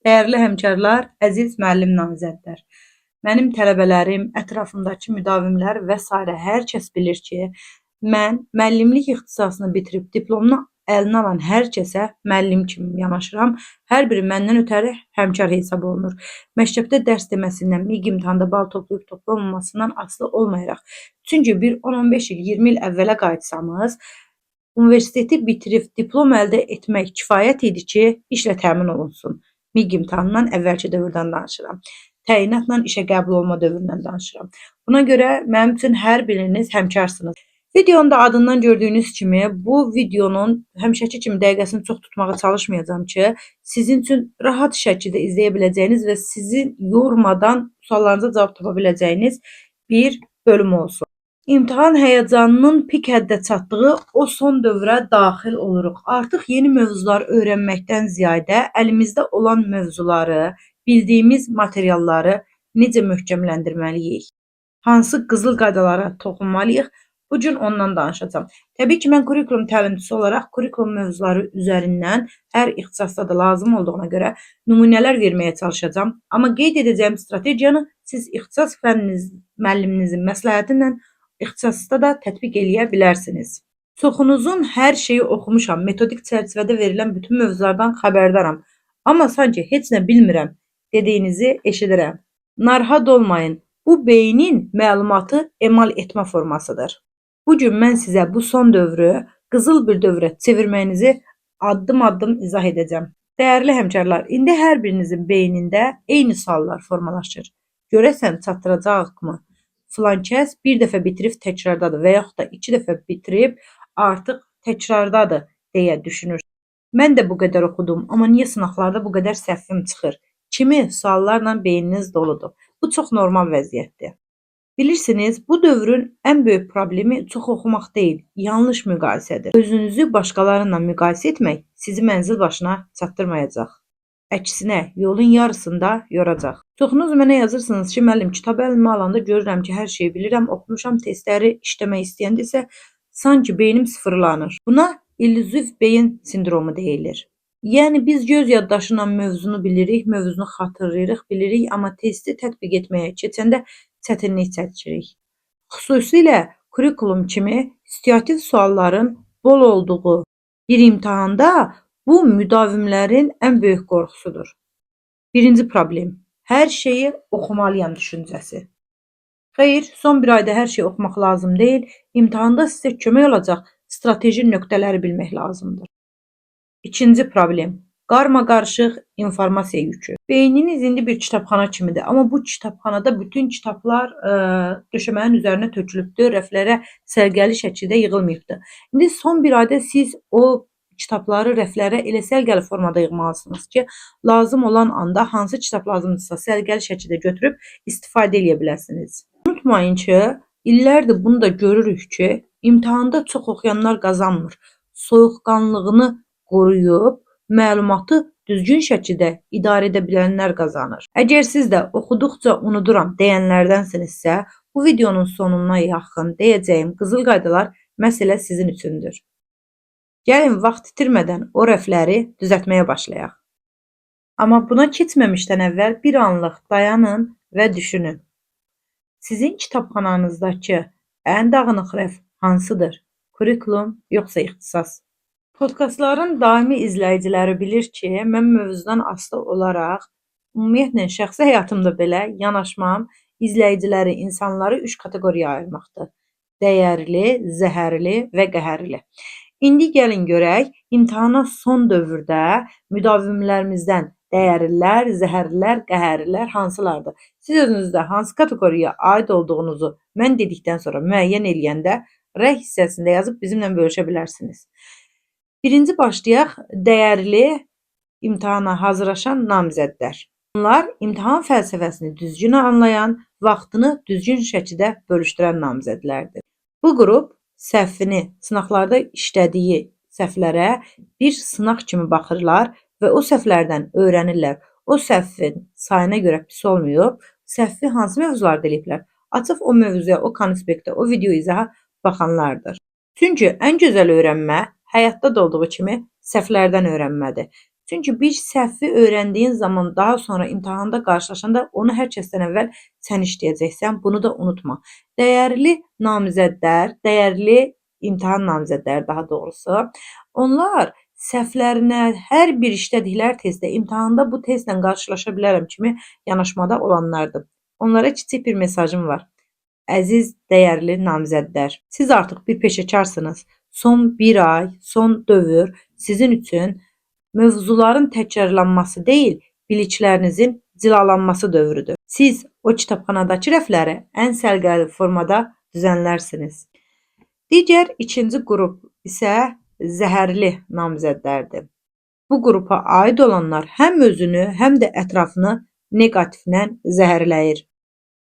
Dəyərli həmkarlar, əziz müəllim namizədlər. Mənim tələbələrim, ətrafımdakı müdavimlər və s. hər kəs bilir ki, mən müəllimlik ixtisasını bitirib diplomunu əlinə alan hər kəsə müəllim kimi yanaşıram. Hər biri məndən ötəri həmkar hesab olunur. Məktəbdə dərs deməsindən, MİQ imtahanda bal toplayıb toplamamasından asılı olmayaraq. Çünki bir 10-15 il, 20 il əvvələ qayıtsanız, universiteti bitirib diplom əldə etmək kifayət idi ki, işlə təmin olunsun. MİQ imtahanından əvvəlki dövrdən danışıram. Təyinatla işə qəbul olma dövründən danışıram. Buna görə mənim üçün hər biriniz həmkarsınız. Videonun da adından gördüyünüz kimi bu videonun həmişəki kimi dəqiqəsini çox tutmağa çalışmayacağım ki, sizin üçün rahat şəkildə izləyə biləcəyiniz və sizi yormadan suallarınıza cavab tapa biləcəyiniz bir bölüm olsun. İmtahan həyəcanının pik həddə çatdığı o son dövrə daxil oluruq. Artıq yeni mövzular öyrənməkdən ziyadə əlimizdə olan mövzuları, bildiyimiz materialları necə möhkəmləndirməliyik? Hansı qızıl qaydalara toxunmalıyıq? Bu gün ondan danışacağım. Təbii ki, mən kurikulum təlimçisi olaraq kurikulum mövzuları üzərindən hər ixtisasda da lazım olduğuna görə nümunələr verməyə çalışacağım. Amma qeyd edəcəyim strategiyanı siz ixtisas fənniniz müəlliminizin məsləhəti ilə ixtisasda da tətbiq eləyə bilərsiniz. Çoxunuzun hər şeyi oxumuşam, metodik çərçivədə verilən bütün mövzulardan xəbərdaram. Amma sanki heç nə bilmirəm dediyinizi eşidirəm. Narahat olmayın, bu beynin məlumatı emal etmə formasıdır. Bugün mən sizə bu son dövrü qızıl bir dövrə çevirməyinizi addım-addım izah edəcəm. Dəyərli həmkarlar, indi hər birinizin beynində eyni suallar formalaşır. Görəsən çatdıracaqmı? Filan kəs bir dəfə bitirib təkrardadır və yaxud da 2 dəfə bitirib artıq təkrardadır deyə düşünür. Mən də bu qədər oxudum, amma niyə sınaqlarda bu qədər səhvim çıxır? Kimi suallarla beyniniz doludur. Bu çox normal vəziyyətdir. Bilirsiniz, bu dövrün ən böyük problemi çox oxumaq deyil, yanlış müqayisədir. Özünüzü başqalarıyla müqayisə etmək sizi mənzil başına çatdırmayacaq. Əksinə, yolun yarısında yoracaq. Çoxunuz mənə yazırsınız ki, müəllim, kitabı əlimə alanda görürəm ki, hər şeyi bilirəm, oxumuşam, testləri işləmək istəyəndə isə sanki beynim sıfırlanır. Buna illüziv beyin sindromu deyilir. Yəni biz göz yaddaşı ilə mövzunu bilirik, mövzunu xatırlayırıq, bilirik, amma testi tətbiq etməyə keçəndə çətinlik çəkirik. Xüsusilə kurikulum kimi situativ sualların bol olduğu bir imtahanda bu müdavimlərin ən böyük qorxusudur. Birinci problem, hər şeyi oxumalıyam düşüncəsi. Xeyr, son bir ayda hər şeyi oxumaq lazım deyil, imtahanda sizə kömək olacaq strateji nöqtələri bilmək lazımdır. İkinci problem, qarma-qarışıq informasiya yükü. Beyniniz indi bir kitabxana kimidir, amma bu kitabxanada bütün kitablar döşəmənin üzərinə tökülübdür, rəflərə sərgəli şəkildə yığılmayıbdır. İndi son bir ayda siz o kitabları rəflərə elə sərgəli formada yığmalısınız ki, lazım olan anda hansı kitab lazımdırsa sərgəli şəkildə götürüb istifadə edə biləsiniz. Unutmayın ki, illərdir bunu da görürük ki, imtahanda çox oxuyanlar qazanmır. Soyuqqanlılığını qoruyub, məlumatı düzgün şəkildə idarə edə bilənlər qazanır. Əgər siz də oxuduqca unuduram deyənlərdənsinizsə, bu videonun sonuna yaxın deyəcəyim qızıl qaydalar məsələ sizin üçündür. Gəlin vaxt itirmədən o rəfləri düzəltməyə başlayaq. Amma buna keçməmişdən əvvəl bir anlıq dayanın və düşünün. Sizin kitabxananızdakı ən dağınıq rəf hansıdır? Kurikulum yoxsa ixtisas? Podkastların daimi izləyiciləri bilir ki, mən mövzudan asılı olaraq, ümumiyyətlə şəxsi həyatımda belə yanaşmam izləyiciləri, insanları 3 kateqoriyaya ayırmaqdır. Dəyərli, zəhərli və qəhərli. İndi gəlin görək, imtahana son dövrdə müdavimlərimizdən dəyərlilər, zəhərlilər, qəhərlilər hansılardır? Siz özünüzdə hansı kateqoriyaya aid olduğunuzu mən dedikdən sonra müəyyən eləyəndə rəy hissəsində yazıb bizimlə bölüşə bilərsiniz. Birinci başlayaq, dəyərli imtahana hazırlaşan namizədlər. Bunlar imtahan fəlsəfəsini düzgün anlayan, vaxtını düzgün şəkildə bölüşdürən namizədlərdir. Bu qrup səhvini sınaqlarda işlədiyi səhvlərə bir sınaq kimi baxırlar və o səhvlərdən öyrənirlər. O səhvin sayına görə pis olmayıb, səhvi hansı mövzularda eləyiblər? Açıb o mövzuya, o konspektə, o video izaha baxanlardır. Çünki ən gözəl öyrənmə həyatda da olduğu kimi səhvlərdən öyrənmədir. Çünki bir səhvi öyrəndiyin zaman daha sonra imtahanda qarşılaşanda onu hər kəsdən əvvəl sən işləyəcəksən. Bunu da unutma. Dəyərli namizədlər, dəyərli imtahan namizədləri daha doğrusu, onlar səhvlərinə hər bir işlədikləri testdə imtahanda bu testlə qarşılaşa bilərəm kimi yanaşmada olanlardır. Onlara kiçik bir mesajım var. Əziz, dəyərli namizədlər, siz artıq bir peşəkarsınız. Son bir ay, son dövr sizin üçün mövzuların təkrarlanması deyil, biliklərinizin cilalanması dövrüdür. Siz o kitabxanadakı rəfləri ən səliqəli formada düzənlərsiniz. Digər ikinci qrup isə zəhərli namizədlərdir. Bu qrupa aid olanlar həm özünü, həm də ətrafını neqativlə zəhərləyir.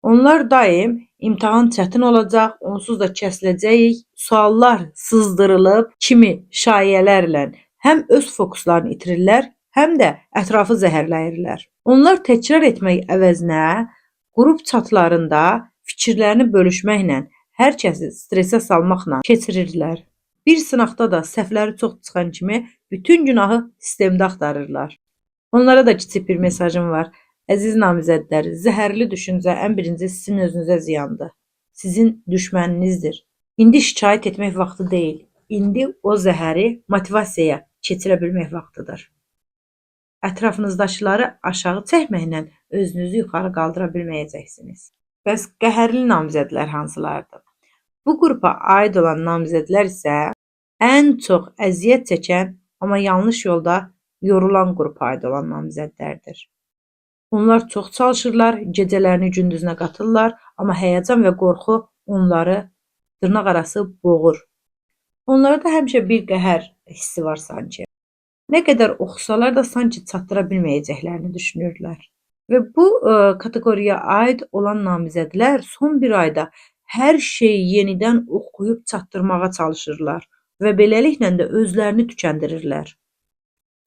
Onlar daim imtahan çətin olacaq, onsuz da kəsiləcəyik, suallar sızdırılıb kimi şayələrlə həm öz fokuslarını itirirlər, həm də ətrafı zəhərləyirlər. Onlar təkrar etmək əvəzinə qrup çatlarında fikirlərini bölüşməklə, hər kəsi stresə salmaqla keçirirlər. Bir sınaqda da səhvləri çox çıxan kimi bütün günahı sistemdə axtarırlar. Onlara da kiçik bir mesajım var. Əziz namizədlər, zəhərli düşüncə ən birinci sizin özünüzə ziyandır. Sizin düşməninizdir. İndi şikayət etmək vaxtı deyil. İndi o zəhəri motivasiyaya keçirə bilmək vaxtıdır. Ətrafınızdakıları aşağı çəkməklə özünüzü yuxarı qaldıra bilməyəcəksiniz. Bəs qəhərli namizədlər hansılardır? Bu qrupa aid olan namizədlər isə ən çox əziyyət çəkən, amma yanlış yolda yorulan qrupa aid olan namizədlərdir. Onlar çox çalışırlar, gecələrini gündüzünə qatırlar, amma həyəcan və qorxu onları dırnaq arası boğur. Onlarda həmişə bir qəhər hissi var sanki. Nə qədər oxusalar da sanki çatdıra bilməyəcəklərini düşünürlər. Və bu kateqoriyaya aid olan namizədlər son bir ayda hər şeyi yenidən oxuyub çatdırmağa çalışırlar və beləliklə də özlərini tükəndirirlər.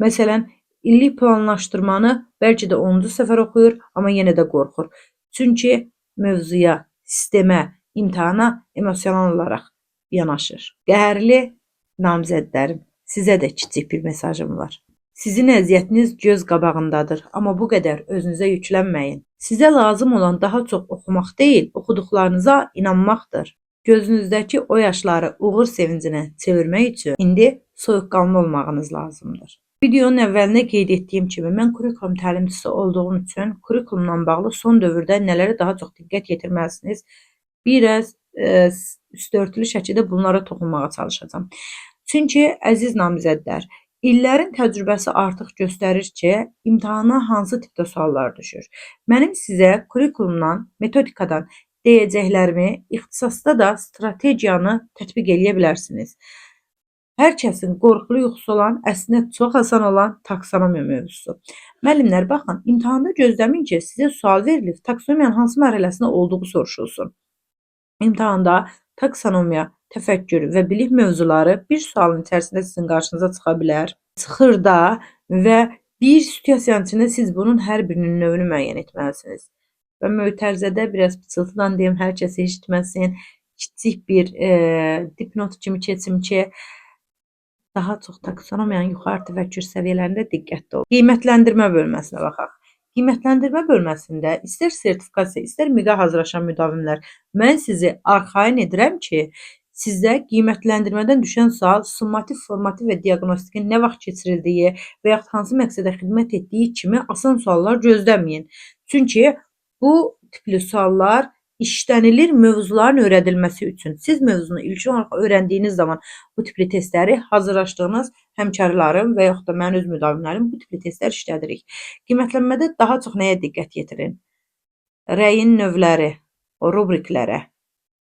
Məsələn, illik planlaşdırmanı bəlkə də 10-cu səfər oxuyur, amma yenə də qorxur. Çünki mövzuya, sistemə, imtahana emosional olaraq yanaşır. Qəhərli namizədlərim, sizə də kiçik bir mesajım var. Sizin əziyyətiniz göz qabağındadır, amma bu qədər özünüzə yüklənməyin. Sizə lazım olan daha çox oxumaq deyil, oxuduqlarınıza inanmaqdır. Gözünüzdəki o yaşları uğur sevincinə çevirmək üçün indi soyuqqanlı olmağınız lazımdır. Videonun əvvəlində qeyd etdiyim kimi, mən kurikulum təlimçisi olduğum üçün kurikulumla bağlı son dövrdə nələrə daha çox diqqət yetirməlisiniz, biraz üstörtülü şəkildə bunlara toxunmağa çalışacağam. Çünki, əziz namizədlər, illərin təcrübəsi artıq göstərir ki, imtahana hansı tipdə suallar düşür. Mənim sizə kurikulumdan, metodikadan deyəcəklərimi ixtisasda da strategiyanı tətbiq edə bilərsiniz. Hər kəsin qorxulu yuxusu olan, əslində çox asan olan taksonomiya mövzusu. Müəllimlər, baxın, imtahanda gözləməyin ki, sizə sual verilib, taksonomiyanın hansı mərhələsində olduğu soruşulsun. İmtahanda taksonomiya, təfəkkür və bilik mövzuları bir sualın içərisində sizin qarşınıza çıxa bilər. Çıxır da və bir situasiyanın içində siz bunun hər birinin növünü müəyyən etməlisiniz. Və mötərizədə biraz pıçıltıdan deyim, hər kəsi eşitməsin, kiçik bir dipnot kimi keçim ki, daha çox taksonomiyanın yuxarı təfəkkür səviyyələrində diqqətli olun. Qiymətləndirmə bölməsinə baxaq. Qiymətləndirmə bölməsində istər sertifikasiya, istər MİQ-ə hazırlaşan müdavimlər, mən sizi arxain edirəm ki, sizdə qiymətləndirmədən düşən sual summativ, formativ və diaqnostikın nə vaxt keçirildiyi və yaxud hansı məqsədə xidmət etdiyi kimi asan suallar gözləməyin. Çünki bu tipli suallar işlənilir mövzuların öyrədilməsi üçün. Siz mövzunu ilkin olaraq öyrəndiyiniz zaman bu tipli testləri hazırlaşdığınız həmkarlarım və yaxud da mən öz müdavimlərim bu tipli testlər işlədirik. Qiymətlənmədə daha çox nəyə diqqət yetirin? Rəyin növləri, rubriklərə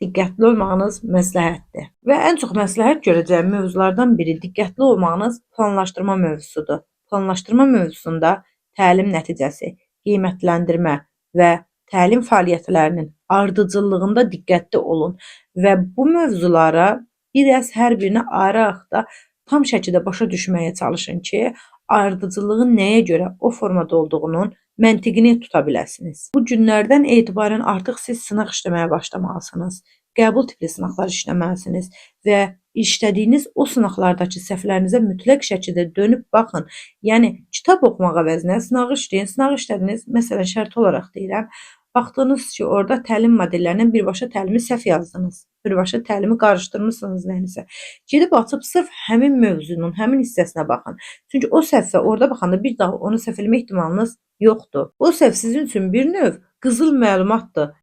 diqqətli olmağınız məsləhətdir. Və ən çox məsləhət görəcəyim mövzulardan biri diqqətli olmağınız planlaşdırma mövzusudur. Planlaşdırma mövzusunda təlim nəticəsi, qiymətləndirmə və təlim fəaliyyətlərinin ardıcıllığında diqqətli olun və bu mövzulara biraz hər birini ayrı-ayrı tam şəkildə başa düşməyə çalışın ki, ardıcıllığın nəyə görə o formada olduğunun məntiqini tuta biləsiniz. Bu günlərdən etibarən artıq siz sınaq işləməyə başlamalısınız. Qəbul tipli sınaqlar işləməlisiniz və işlədiyiniz o sınaqlardakı səhvlərinizə mütləq şəkildə dönüb baxın. Yəni kitab oxumaq əvəzinə sınağı işləyin. Sınağı işlədiniz, məsələn şərt olaraq deyirəm. Baxdınız ki, orada təlim modellərindən birbaşa təlimi səhv yazdınız. Birbaşa təlimi qarışdırmısınız nəyinsə. Gedib açıb sırf həmin mövzunun, həmin hissəsinə baxın. Çünki o səhvə orada baxanda bir daha onu səhv eləmə ehtimalınız yoxdur. O səhv sizin üçün bir növ qızıl məlumatdır.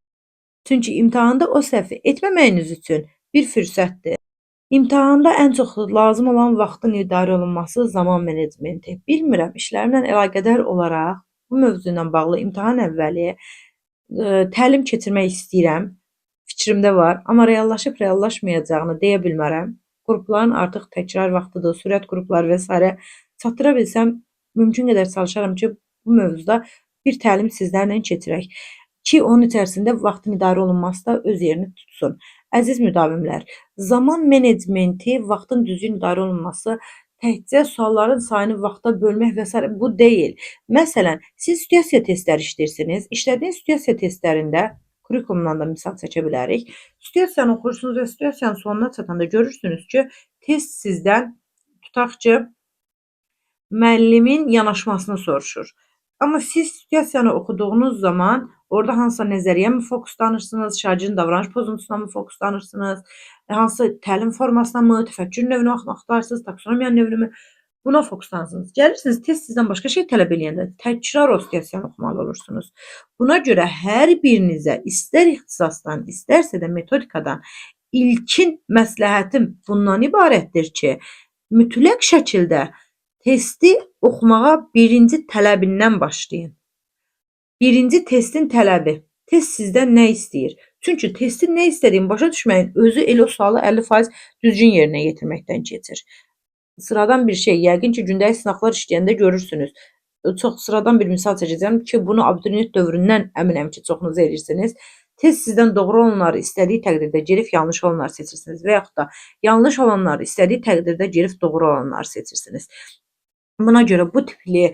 Çünki imtahanda o səhvi etməməyiniz üçün bir fürsətdir. İmtahanda ən çox lazım olan vaxtın idarə olunması, zaman menecmenti. Bilmirəm, işlərimlə əlaqədar olaraq bu mövzu ilə bağlı imtahan əvvəli təlim keçirmək istəyirəm. Fikrimdə var, amma reallaşıb reallaşmayacağını deyə bilmərəm. Qrupların artıq təkrar vaxtıdır, sürət qrupları və s. çatdıra bilsəm, mümkün qədər çalışaram ki, bu mövzuda bir təlim sizlərlə keçirək. Ki, onun içərisində vaxtın idarə olunması da öz yerini tutsun. Əziz müdavimlər, zaman menecmenti, vaxtın düzgün idarə olunması təkcə sualların sayını vaxta bölmək və s. bu deyil. Məsələn, siz situasiya testləri işləyirsiniz. İşlədiyiniz situasiya testlərində kurikulumdan da misal çəkə bilərik. Situasiyanı oxuyursunuz və situasiyanın sonuna çatanda görürsünüz ki, test sizdən tutaq ki, müəllimin yanaşmasını soruşur. Amma siz situasiyanı oxuduğunuz zaman orada hansısa nəzəriyyə mi fokuslanırsınız, şagirdin davranış pozuntusuna mı fokuslanırsınız, hansı təlim formasına mı, təfəkkür növünü axtarırsınız, taksonomiya növünü mü? Buna fokuslanırsınız. Gəlirsiniz, test sizdən başqa şey tələb eləyəndə təkrar o situasiyanı oxumalı olursunuz. Buna görə hər birinizə istər ixtisasdan, istərsə də metodikadan ilkin məsləhətim bundan ibarətdir ki, mütləq şəkildə testi oxumağa birinci tələbindən başlayın. Birinci testin tələbi. Test sizdən nə istəyir? Çünki testin nə istədiyini başa düşməyin, özü elə o sualı 50% düzgün yerinə yetirməkdən keçir. Sıradan bir şey, yəqin ki, gündəlik sınaqlar işləyəndə görürsünüz. Çox sıradan bir misal çəkəcəm ki, bunu abituriyent dövründən əminəm ki, çoxunuz edirsiniz. Test sizdən doğru olanları istədiyi təqdirdə girif yanlış olanları seçirsiniz və yaxud da yanlış olanları istədiyi təqdirdə girif doğru olanları seçirsiniz. Buna görə bu tipli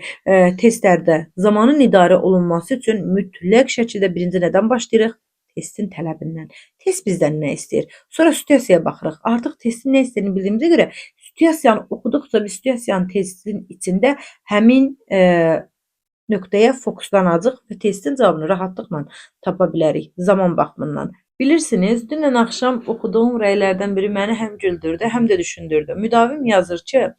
testlərdə zamanın idarə olunması üçün mütləq şəkildə birinci nədən başlayırıq? Testin tələbindən. Test bizdən nə istəyir? Sonra situasiyaya baxırıq. Artıq testin nə istədiyini bildiyimizə görə situasiyanı oxuduqca biz situasiyanın testin içində həmin nöqtəyə fokuslanacaq və testin cavabını rahatlıqla tapa bilərik zaman baxımından. Bilirsiniz, dünən axşam oxuduğum rəylərdən biri məni həm güldürdü, həm də düşündürdü. Müdavim yazır ki,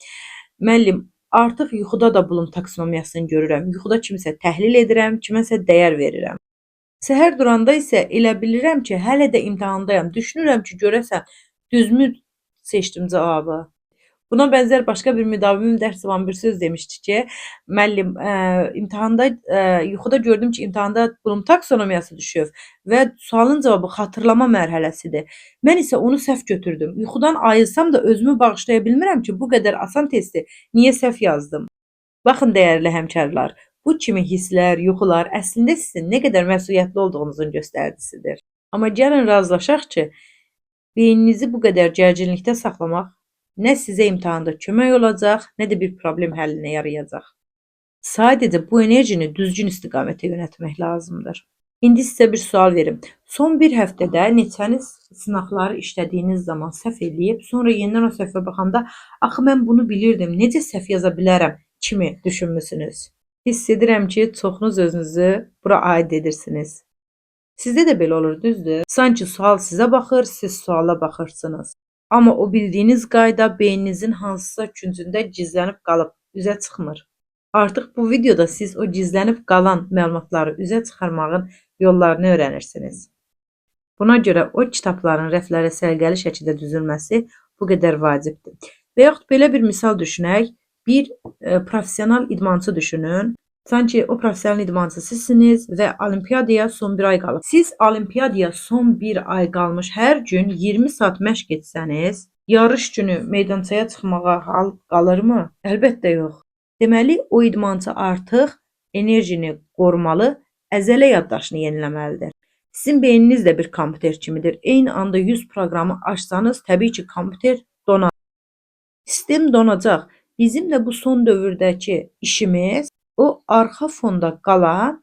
müəllim, artıq yuxuda da Bloom taksonomiyasını görürəm. Yuxuda kimisə təhlil edirəm, kiməsə dəyər verirəm. Səhər duranda isə elə bilirəm ki, hələ də imtahandayam. Düşünürəm ki, görəsən düzmü seçdim cavabı. Buna bənzər başqa bir müdavimim dərs zamanı bir söz demişdi ki, müəllim, imtahanda yuxuda gördüm ki, imtahanda Bloom taksonomiyası düşüb və sualın cavabı xatırlama mərhələsidir. Mən isə onu səhv götürdüm. Yuxudan ayılsam da özümü bağışlaya bilmirəm ki, bu qədər asan testi niyə səhv yazdım? Baxın dəyərli həmkarlar, bu kimi hisslər, yuxular əslində sizin nə qədər məsuliyyətli olduğunuzun göstəricisidir. Amma gəlin razılaşaq ki, beyninizi bu qədər gərginlikdə saxlamaq nə sizə imtahanda kömək olacaq, nə də bir problem həllinə yarayacaq. Sadəcə bu enerjini düzgün istiqamətə yönəltmək lazımdır. İndi sizə bir sual verim. Son bir həftədə neçəniz sınaqları işlədiyiniz zaman səhv eləyib, sonra yenidən o səhvə baxanda, axı mən bunu bilirdim, necə səhv yaza bilərəm kimi düşünmüsünüz? Hiss edirəm ki, çoxunuz özünüzü bura aid edirsiniz. Sizdə də belə olur, düzdür? Sanki sual sizə baxır, siz suala baxırsınız. Amma o bildiyiniz qayda beyninizin hansısa küncündə gizlənib qalıb, üzə çıxmır. Artıq bu videoda siz o gizlənib qalan məlumatları üzə çıxarmağın yollarını öyrənirsiniz. Buna görə o kitabların rəflərə səliqəli şəkildə düzülməsi bu qədər vacibdir. Və yaxud belə bir misal düşünək, bir professional idmançı düşünün. Sanki o professional idmançı sizsiniz və olimpiyadaya son bir ay qalıb. Siz olimpiyadaya son bir ay qalmış hər gün 20 saat məşq etsəniz, yarış günü meydançaya çıxmağa hal qalırmı? Əlbəttə yox. Deməli, o idmançı artıq enerjini qorumalı, əzələ yaddaşını yeniləməlidir. Sizin beyniniz də bir kompüter kimidir. Eyni anda 100 proqramı açsanız, təbii ki, kompüter donar. Sistem donacaq. Bizim də bu son dövrdəki işimiz o arxa fonda qalan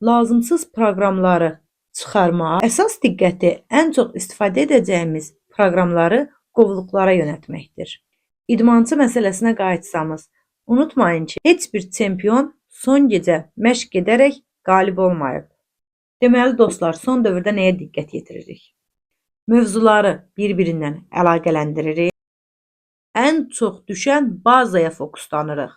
lazımsız proqramları çıxarmaq, əsas diqqəti ən çox istifadə edəcəyimiz proqramları qovluqlara yönəltməkdir. İdmançı məsələsinə qayıtsamız, unutmayın ki, heç bir çempion son gecə məşq edərək qalib olmayıb. Deməli dostlar, son dövrdə nəyə diqqət yetiririk? Mövzuları bir-birindən əlaqələndiririk. Ən çox düşən bazaya fokuslanırıq.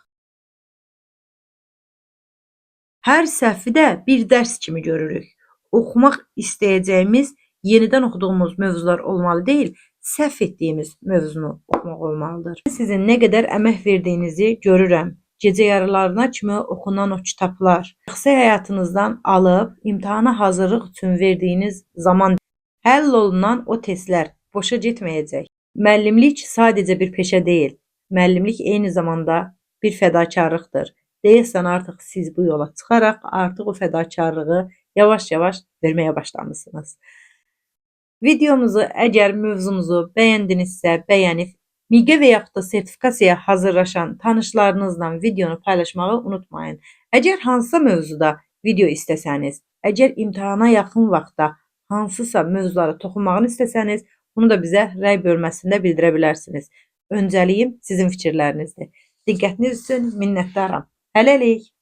Hər səhvi də bir dərs kimi görürük. Oxumaq istəyəcəyimiz, yenidən oxuduğumuz mövzular olmalı deyil, səhv etdiyimiz mövzunu oxumaq olmalıdır. Sizin nə qədər əmək verdiyinizi görürəm. Gecə yarılarına kimi oxunan o kitablar, şəxsi həyatınızdan alıb imtahana hazırlıq üçün verdiyiniz zaman, həll olunan o testlər boşa getməyəcək. Müəllimlik sadəcə bir peşə deyil. Müəllimlik eyni zamanda bir fədakarlıqdır. Deyəsən artıq siz bu yola çıxaraq artıq o fədakarlığı yavaş-yavaş verməyə başlamısınız. Videomuzu əgər mövzumuzu bəyəndinizsə, bəyənib MİQ və yaxud da sertifikasiyaya hazırlaşan tanışlarınızla videonu paylaşmağı unutmayın. Əgər hansısa mövzuda video istəsəniz, əgər imtahana yaxın vaxtda hansısa mövzulara toxunmağını istəsəniz, bunu da bizə rəy bölməsində bildirə bilərsiniz. Öncəliyim sizin fikirlərinizdir. Diqqətiniz üçün minnətdaram. Hələlik.